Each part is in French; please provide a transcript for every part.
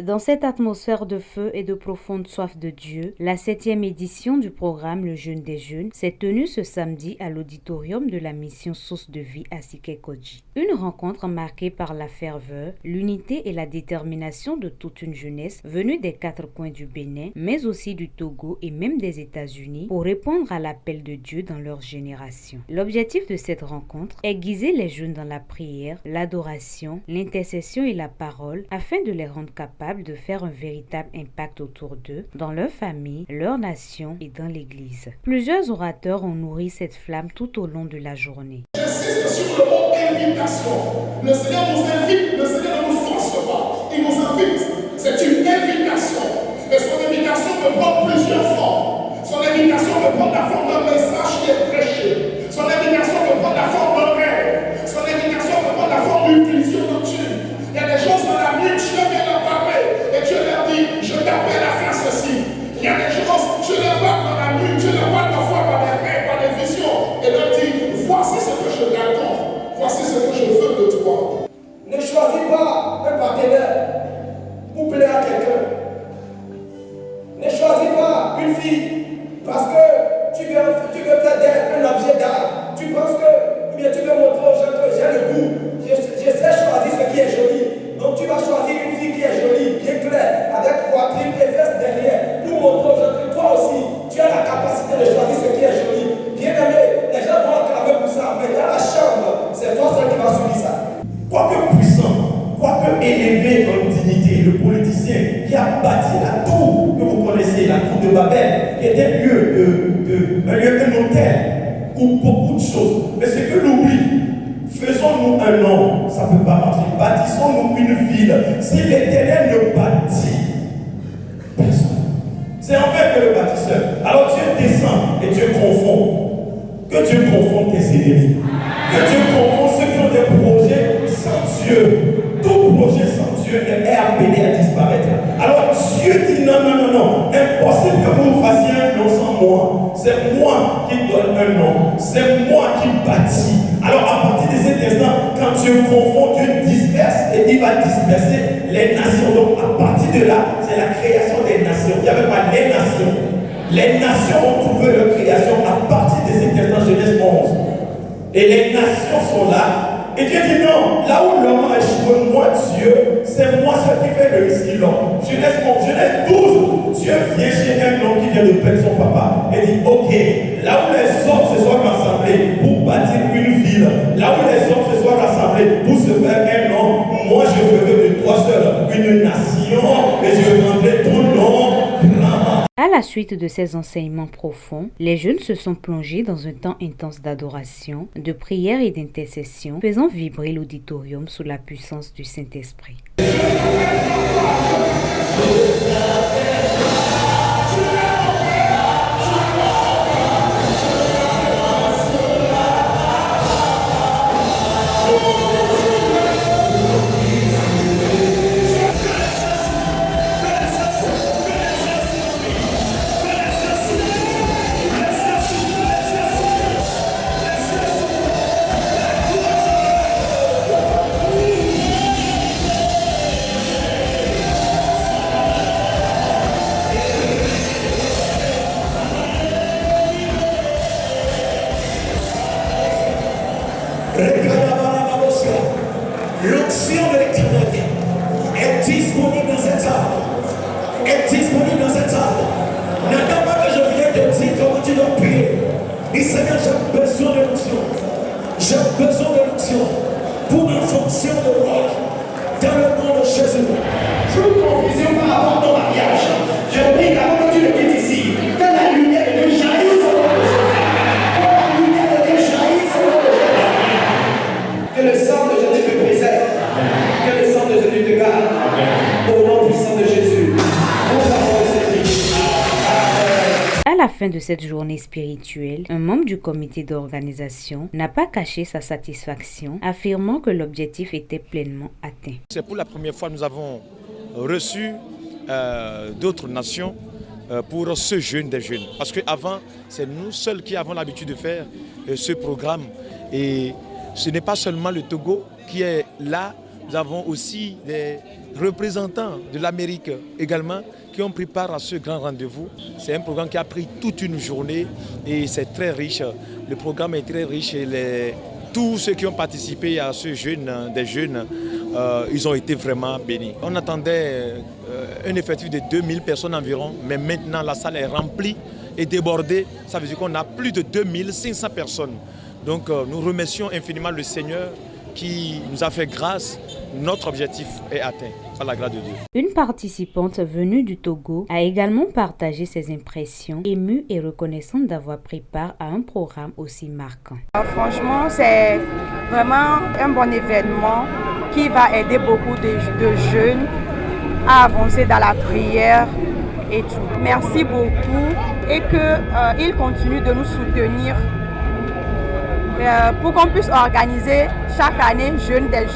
Dans cette atmosphère de feu et de profonde soif de Dieu, la 7e édition du programme Le Jeûne des Jeunes s'est tenue ce samedi à l'auditorium de la mission Source de Vie à Sikekodji. Une rencontre marquée par la ferveur, l'unité et la détermination de toute une jeunesse venue des 4 coins du Bénin, mais aussi du Togo et même des États-Unis pour répondre à l'appel de Dieu dans leur génération. L'objectif de cette rencontre est guider les jeunes dans la prière, l'adoration, l'intercession et la parole afin de les rendre capables de faire un véritable impact autour d'eux, dans leur famille, leur nation et dans l'Église. Plusieurs orateurs ont nourri cette flamme tout au long de la journée. J'insiste sur le mot invitation. Le Seigneur nous invite, le Seigneur ne nous force pas. Il nous invite. C'est une invitation. Et son invitation peut prendre plusieurs formes. Son invitation peut prendre la forme d'un message qui est prêché. Son invitation peut prendre la forme d'un rêve. Son invitation peut prendre la forme d'une vision nocturne. Il y a des choses dans la nuit, Dieu vient leur parler. Et Dieu leur dit, je t'appelle à faire ceci. Il y a des choses, Dieu leur parle dans la nuit, Dieu leur parle parfois par des rêves, par des visions. Et leur dit, voici ce que je t'attends. Voici ce que je veux de toi. Ne choisis pas un partenaire pour plaire à quelqu'un. Ne choisis pas une fille parce que tu veux faire d'elle un objet d'art. Tu penses que, ou bien tu veux montrer aux gens que j'ai le goût. Je sais choisir ce qui est joli. Donc tu vas choisir une fille qui est jolie, bien claire, avec poitrine et fesses derrière, pour montrer aux gens que toi aussi, tu as la capacité de choisir ce qui est joli. Bien aimé, les gens vont acclamer pour ça, mais dans la chambre, c'est toi seul qui va subir ça. Quoique puissant, quoique élevé en dignité, le politicien qui a bâti la tour que vous connaissez, la tour de Babel, qui était un lieu un hôtel où beaucoup de choses. Mais ce que l'oublie, faisons-nous un nom, ça ne peut pas marcher. Bâtissons-nous une ville. Si l'Éternel ne bâtit, personne. C'est en fait que le bâtisseur. Alors Dieu descend et Dieu confond. Que Dieu confonde tes ennemis. Que Dieu confonde ceux qui ont des projets sans Dieu. Tout projet sans Dieu est appelé à disparaître. Alors Dieu dit non, non, non, non. Impossible que vous fassiez un nom sans moi. C'est moi qui donne un nom. C'est moi qui bâtis. Alors à partir de cet instant, quand Dieu confond, Dieu disperse et il va disperser les nations. Donc à partir de là, c'est la création des nations. Il n'y avait pas les nations. Les nations ont trouvé leur création à partir de cet instant, Genèse 11. Et les nations sont là. Et Dieu dit non, là où l'homme a échoué, moi Dieu, c'est moi ce qui fait réussir l'homme. Genèse 11, Genèse 12, Dieu vient chez un homme qui vient de perdre son papa et dit ok, là où les hommes se sont rassemblés pour bâtir une ville, là où les hommes se sont rassemblés pour se faire un nom, moi je ferai de toi seul une nation et je rendrai ton nom grand. À la suite de ces enseignements profonds, les jeunes se sont plongés dans un temps intense d'adoration, de prière et d'intercession, faisant vibrer l'auditorium sous la puissance du Saint-Esprit. L'onction de l'éternité est disponible dans cette salle. Est disponible dans cette salle. N'attends pas que je vienne te dire comment tu dois prier. Et Seigneur, j'ai besoin de l'onction. J'ai besoin de l'onction pour une fonction de roi. Dans le nom de Jésus. Toute confusion par rapport à ton mariage. Je prie qu'avant que tu le quittes ici, que la lumière de Dieu jaillisse au nom de Jésus. Que la lumière de Dieu jaillisse au nom de Jésus. Que le sang de Jésus te préserve. Que le sang de Jésus te garde. Au nom puissant de Jésus. Nous avons la fin de cette journée spirituelle, un membre du comité d'organisation n'a pas caché sa satisfaction, affirmant que l'objectif était pleinement atteint. C'est pour la première fois que nous avons reçu d'autres nations pour ce jeûne des jeunes. Parce qu'avant, c'est nous seuls qui avons l'habitude de faire ce programme. Et ce n'est pas seulement le Togo qui est là, nous avons aussi des représentants de l'Amérique également qui ont pris part à ce grand rendez-vous. C'est un programme qui a pris toute une journée et c'est très riche. Le programme est très riche et tous ceux qui ont participé à ce jeûne des jeunes, ils ont été vraiment bénis. On attendait un effectif de 2000 personnes environ, mais maintenant la salle est remplie et débordée. Ça veut dire qu'on a plus de 2500 personnes. Donc nous remercions infiniment le Seigneur qui nous a fait grâce. Notre objectif est atteint par la grâce de Dieu. Une participante venue du Togo a également partagé ses impressions, émue et reconnaissante d'avoir pris part à un programme aussi marquant. Franchement, c'est vraiment un bon événement qui va aider beaucoup de jeunes à avancer dans la prière et tout. Merci beaucoup et qu'ils continuent de nous soutenir pour qu'on puisse organiser chaque année Jeûne des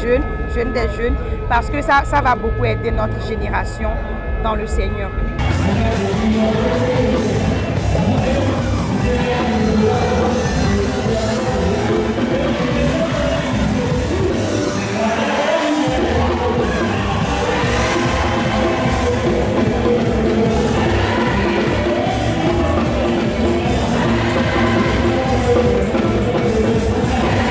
jeunes, parce que ça va beaucoup aider notre génération dans le Seigneur.